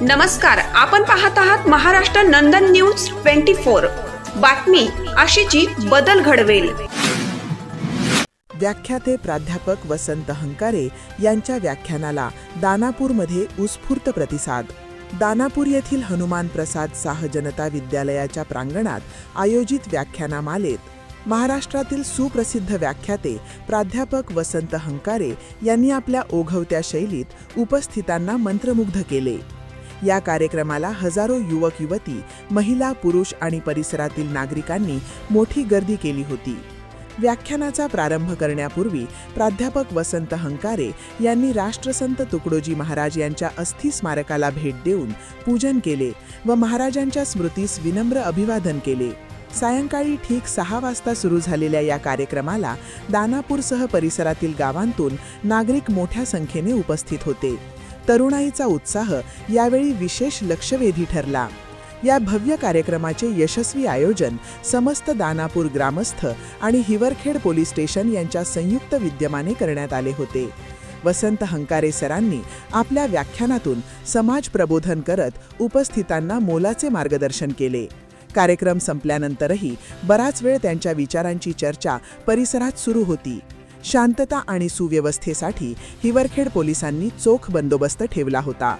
नमस्कार, आपण पाहत आहात महाराष्ट्र नंदन न्यूज 24। बातमी अशीची बदल घडवेल। व्याख्याते प्राध्यापक वसंत हंकारे यांच्या व्याख्यानाला दानापूरमध्ये उत्स्फूर्त प्रतिसाद। दानापूर येथील हनुमान प्रसाद साह जनता विद्यालयाच्या प्रांगणात आयोजित व्याख्यानामालेत महाराष्ट्रातील सुप्रसिद्ध व्याख्याते प्राध्यापक वसंत हंकारे यांनी आपल्या ओघवत्या शैलीत उपस्थितांना मंत्रमुग्ध केले। या कार्यक्रमाला हजारो युवक युवती, महिला, पुरुष आणि परिसरातील नागरिकांनी मोठी गर्दी केली होती। व्याख्यानाचा प्रारंभ करण्यापूर्वी प्राध्यापक वसंत हंकारे यांनी राष्ट्रसंत तुकडोजी महाराज यांच्या अस्थि स्मारकाला भेट देऊन पूजन केले व महाराजांच्या स्मृतीस विनम्र अभिवादन केले। सायंकाळी ठीक 6 वाजता सुरू झालेल्या या कार्यक्रमाला दानापूरसह परिसरातील गावांतून नागरिक मोठ्या संख्येने उपस्थित होते। तरुणाईचा उत्साह यावेळी विशेष लक्षवेधी ठरला। या भव्य कार्यक्रमाचे यशस्वी आयोजन समस्त दानापूर ग्रामस्थ आणि हिवरखेड पोलीस स्टेशन यांच्या संयुक्त विद्यमाने करण्यात आले होते। वसंत हंकारे सरांनी आपल्या व्याख्यानातून समाज प्रबोधन करत उपस्थितांना मोलाचे मार्गदर्शन केले। कार्यक्रम संपल्यानंतरही बराच वेळ त्यांच्या विचारांची चर्चा परिसरात सुरू होती। शांतता आणि सुव्यवस्थेसाठी हिवरखेड पोलिसांनी चोख बंदोबस्त ठेवला होता।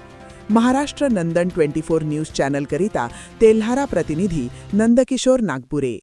महाराष्ट्र नंदन 24 न्यूज चॅनलकरिता तेल्हारा प्रतिनिधी नंदकिशोर नागपुरे।